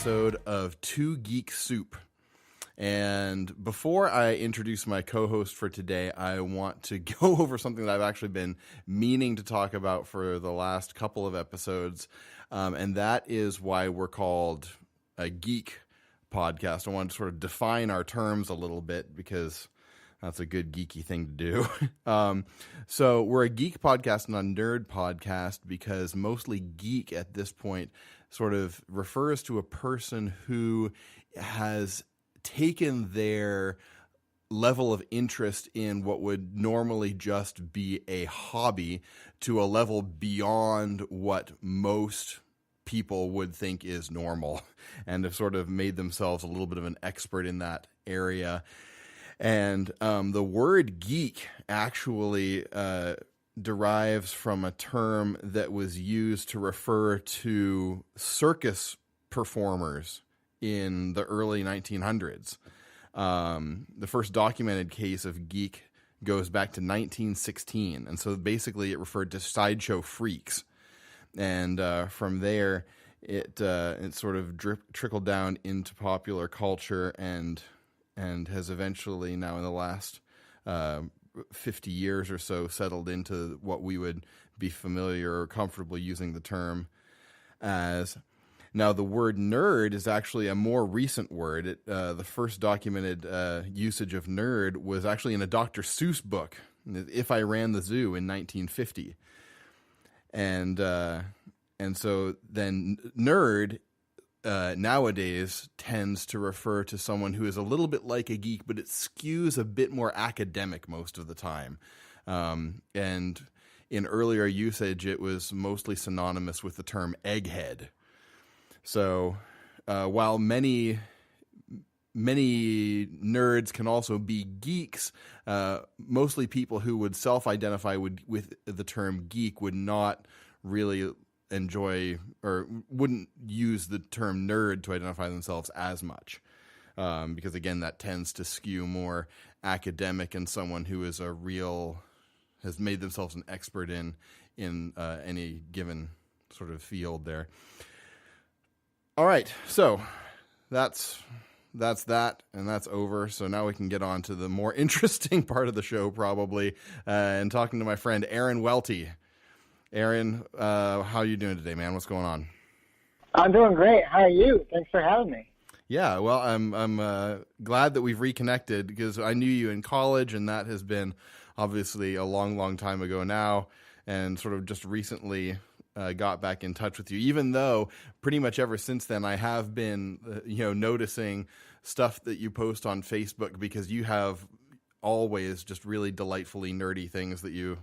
episode of Two Geek Soup. And before I introduce my co-host for today, I want to go over something that I've actually been meaning to talk about for the last couple of episodes, and that is why we're called a Geek podcast. I want to sort of define our terms a little bit because that's a good geeky thing to do. So we're a geek podcast, not a nerd podcast, because mostly geek at this point sort of refers to a person who has taken their level of interest in what would normally just be a hobby to a level beyond what most people would think is normal, and have sort of made themselves a little bit of an expert in that area. And the word geek actually derives from a term that was used to refer to circus performers in the early 1900s. The first documented case of geek goes back to 1916. And so basically it referred to sideshow freaks. And from there, it sort of trickled down into popular culture and has eventually now in the last 50 years or so settled into what we would be familiar or comfortable using the term as. Now, the word nerd is actually a more recent word. The first documented usage of nerd was actually in a Dr. Seuss book, If I Ran the Zoo, in 1950. And so then nerd nowadays tends to refer to someone who is a little bit like a geek, but it skews a bit more academic most of the time. And in earlier usage, it was mostly synonymous with the term egghead. So while many nerds can also be geeks, mostly people who would self-identify with the term geek would not really enjoy or wouldn't use the term nerd to identify themselves as much. Because again, that tends to skew more academic and someone who is has made themselves an expert in any given sort of field there. All right, so that's that, and that's over. So now we can get on to the more interesting part of the show, probably, and talking to my friend Aaron Welty. Aaron, how are you doing today, man? What's going on? I'm doing great. How are you? Thanks for having me. Yeah, well, I'm glad that we've reconnected because I knew you in college, and that has been obviously a long, long time ago now, and sort of just recently got back in touch with you, even though pretty much ever since then I have been, noticing stuff that you post on Facebook because you have always just really delightfully nerdy things that you,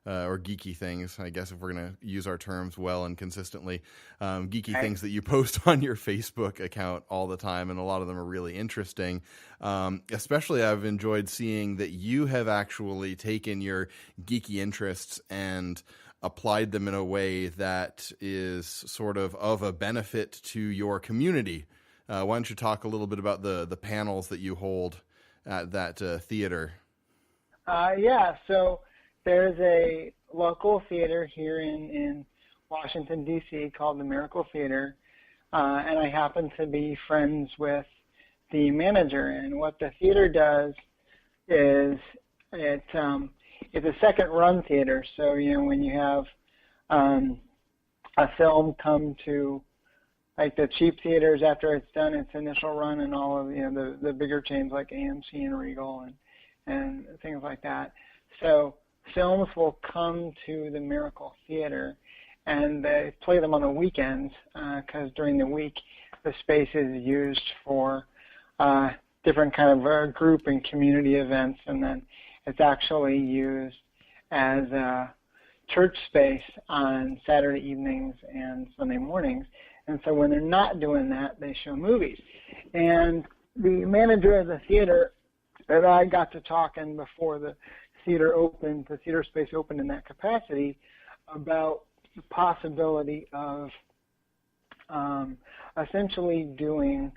or geeky things, I guess if we're going to use our terms well and consistently, geeky Right. things that you post on your Facebook account all the time, and a lot of them are really interesting. Especially I've enjoyed seeing that you have actually taken your geeky interests and applied them in a way that is sort of a benefit to your community. Why don't you talk a little bit about the panels that you hold at that theater? Yeah, so there's a local theater here in Washington, D.C. called the Miracle Theater, and I happen to be friends with the manager. And what the theater does is it's a second-run theater, so when you have a film come to like the cheap theaters after it's done its initial run, and all of the bigger chains like AMC and Regal and things like that. So films will come to the Miracle Theater, and they play them on the weekends because during the week the space is used for different kind of group and community events, and then it's actually used as a church space on Saturday evenings and Sunday mornings. And so when they're not doing that, they show movies. And the manager of the theater and I got to talking before the theater space opened in that capacity, about the possibility of essentially doing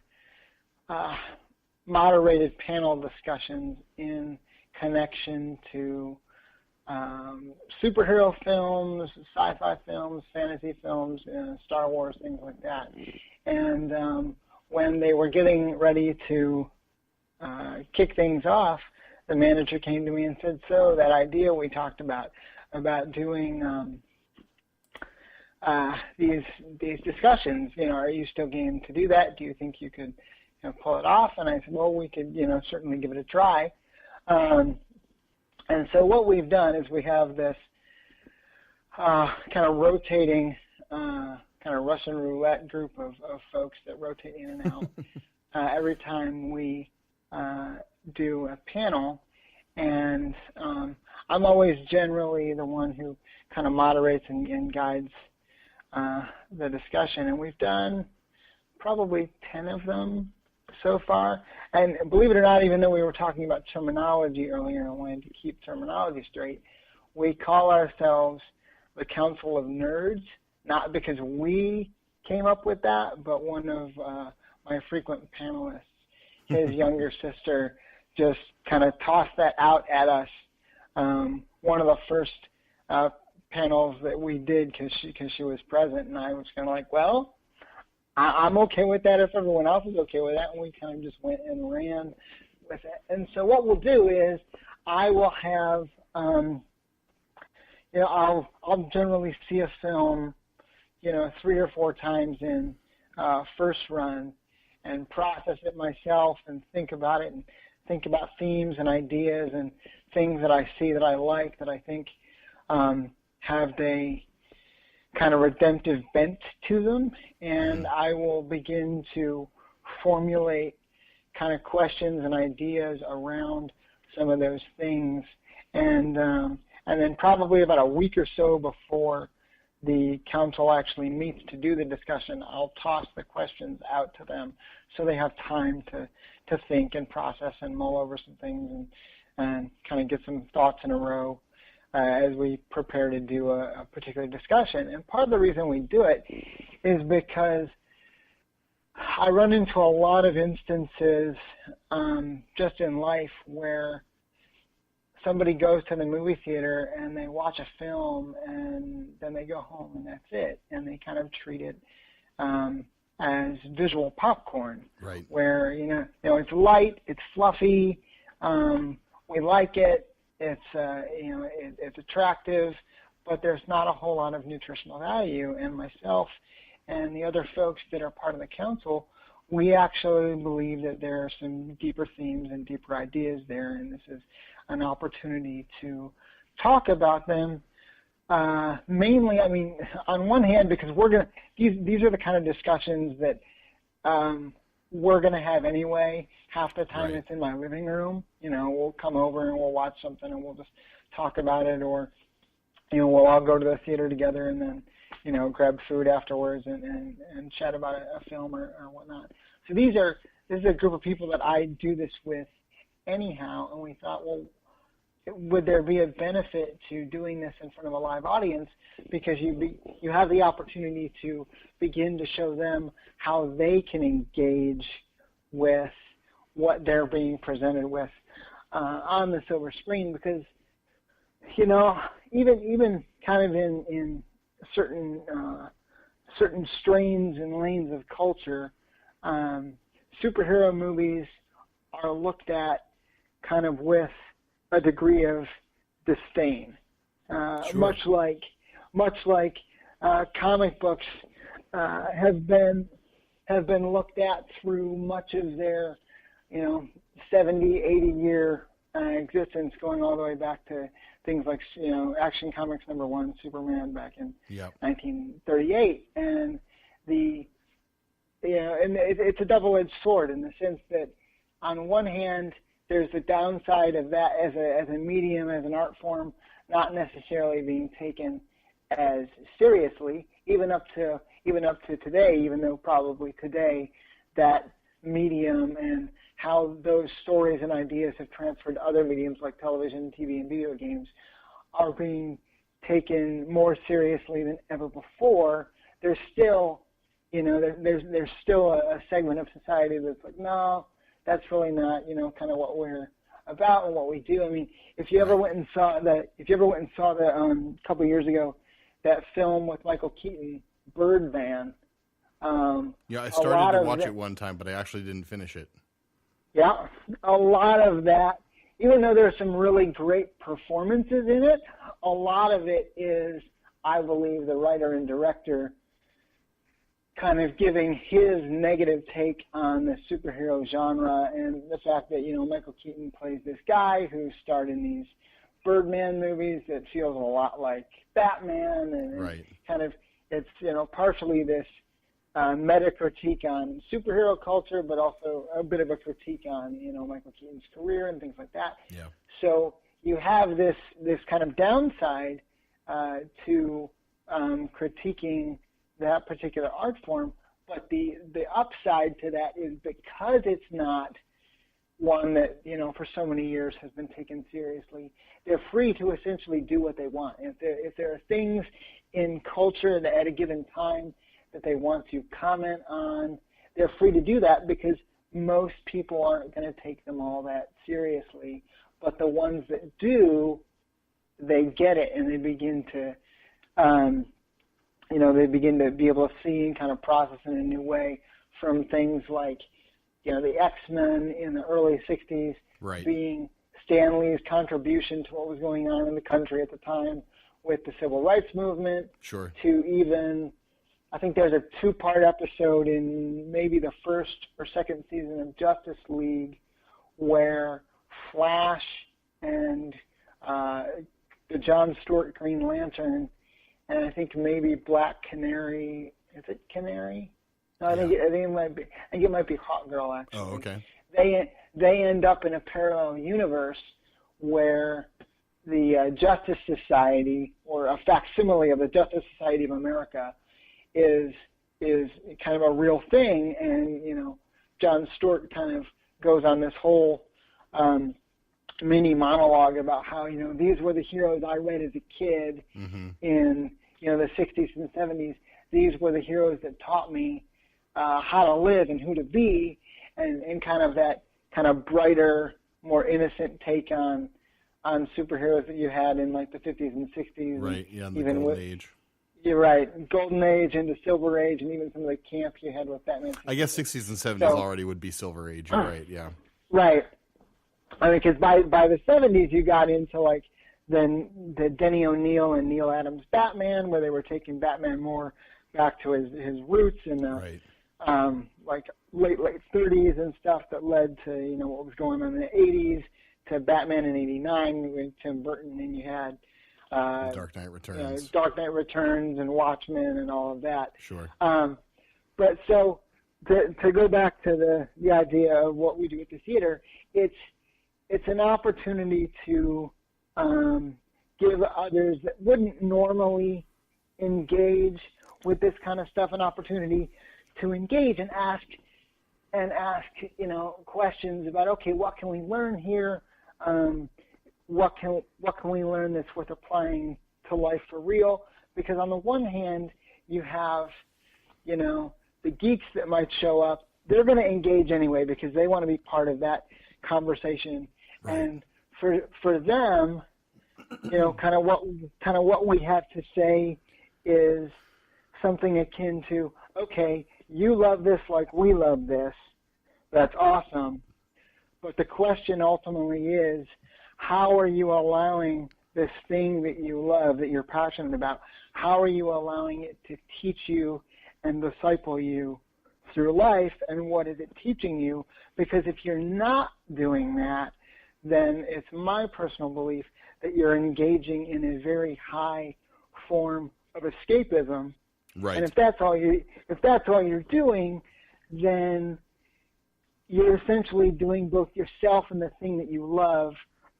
moderated panel discussions in connection to superhero films, sci-fi films, fantasy films, Star Wars, things like that. And when they were getting ready to kick things off, the manager came to me and said, so that idea we talked about doing these discussions, are you still game to do that? Do you think you could pull it off? And I said, well, we could certainly give it a try. And so what we've done is we have this kind of rotating kind of Russian roulette group of folks that rotate in and out every time we do a panel. And I'm always generally the one who kind of moderates and guides the discussion. And we've done probably 10 of them so far. And believe it or not, even though we were talking about terminology earlier and I wanted to keep terminology straight, we call ourselves the Council of Nerds, not because we came up with that, but one of my frequent panelists, his younger sister, just kind of tossed that out at us. One of the first panels that we did because she was present, and I was kind of like, well, I'm okay with that if everyone else is okay with that, and we kind of just went and ran with it. And so what we'll do is I will have, I'll generally see a film, 3 or 4 times in first run and process it myself and think about it and think about themes and ideas and things that I see that I like, that I think have a kind of redemptive bent to them, and I will begin to formulate kind of questions and ideas around some of those things, and then probably about a week or so before the council actually meets to do the discussion, I'll toss the questions out to them so they have time to think and process and mull over some things and kind of get some thoughts in a row as we prepare to do a particular discussion. And part of the reason we do it is because I run into a lot of instances just in life where somebody goes to the movie theater and they watch a film and then they go home and that's it, and they kind of treat it as visual popcorn, right? Where it's light, it's fluffy, we like it, it's it's attractive, but there's not a whole lot of nutritional value. And myself and the other folks that are part of the council, we actually believe that there are some deeper themes and deeper ideas there, and this is an opportunity to talk about them. Mainly, I mean, on one hand, because these are the kind of discussions that we're gonna have anyway. Half the time, right, it's in my living room. We'll come over and we'll watch something and we'll just talk about it, or we'll all go to the theater together and then grab food afterwards and chat about a film or whatnot. So this is a group of people that I do this with anyhow, and we thought, well, would there be a benefit to doing this in front of a live audience, because you have the opportunity to begin to show them how they can engage with what they're being presented with on the silver screen, because even kind of in certain strains and lanes of culture, superhero movies are looked at kind of with a degree of disdain, sure. much like comic books have been looked at through much of their 70, 80-year existence, going all the way back to things like Action Comics #1, Superman, back in 1938, and it's a double-edged sword in the sense that on one hand, there's the downside of that as a medium, as an art form, not necessarily being taken as seriously, even up to today, even though probably today that medium and how those stories and ideas have transferred to other mediums like television, TV, and video games are being taken more seriously than ever before. There's still, there's still a segment of society that's like, no, that's really not, kind of what we're about and what we do. I mean, if you ever went and saw the couple of years ago, that film with Michael Keaton, Birdman, I started to watch it one time, but I actually didn't finish it. Yeah, a lot of that, even though there's some really great performances in it, a lot of it is, I believe, the writer and director kind of giving his negative take on the superhero genre, and the fact that, Michael Keaton plays this guy who starred in these Birdman movies that feels a lot like Batman, and right. kind of, it's, partially this meta critique on superhero culture, but also a bit of a critique on, Michael Keaton's career and things like that. Yeah. So you have this kind of downside to critiquing that particular art form, but the upside to that is because it's not one that, for so many years has been taken seriously, they're free to essentially do what they want. If there are things in culture that at a given time that they want to comment on, they're free to do that because most people aren't going to take them all that seriously. But the ones that do, they get it, and they begin to, they begin to be able to see and kind of process in a new way, from things like, the X-Men in the early 60s right. being Stan Lee's contribution to what was going on in the country at the time with the civil rights movement, sure. to even, I think there's a 2-part episode in maybe the first or second season of Justice League where Flash and the John Stewart Green Lantern, and I think maybe Black Canary, is it Canary? No, I think it might be. I think it might be Hawk Girl, actually. Oh, okay. They end up in a parallel universe where the Justice Society, or a facsimile of the Justice Society of America, is kind of a real thing, and John Stewart kind of goes on this whole mini monologue about how these were the heroes I read as a kid mm-hmm. in the 60s and 70s. These were the heroes that taught me how to live and who to be, and kind of that kind of brighter, more innocent take on superheroes that you had in like the 50s and 60s. Right, yeah, in the even Golden Age. You're right, Golden Age into Silver Age, and even some of the camp you had with Batman. I guess 60s and 70s already would be Silver Age, you're right, yeah. Right. I mean, because by the 70s you got into like the Denny O'Neil and Neil Adams Batman, where they were taking Batman more back to his roots in the right. Like late 30s and stuff, that led to what was going on in the 80s, to Batman in '89 with Tim Burton, and you had Dark Knight Returns, Dark Knight Returns, and Watchmen, and all of that. Sure. But so to go back to the idea of what we do at the theater, it's an opportunity to give others that wouldn't normally engage with this kind of stuff an opportunity to engage and ask questions about, okay, what can we learn here? What can we learn that's worth applying to life for real? Because on the one hand, you have, the geeks that might show up. They're going to engage anyway because they want to be part of that conversation. Right. And for them, kind of what we have to say is something akin to, okay, you love this like we love this. That's awesome. But the question ultimately is, how are you allowing this thing that you love, that you're passionate about, how are you allowing it to teach you and disciple you through life, and what is it teaching you? Because if you're not doing that, then it's my personal belief that you're engaging in a very high form of escapism. Right. And if that's all you're doing, then you're essentially doing both yourself and the thing that you love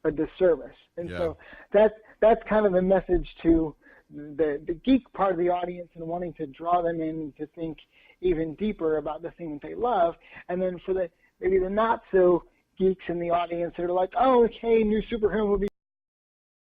a disservice. And so that's kind of the message to the geek part of the audience, and wanting to draw them in to think even deeper about the thing that they love. And then for maybe the not so geeks in the audience that are like, oh, okay, new superhero movie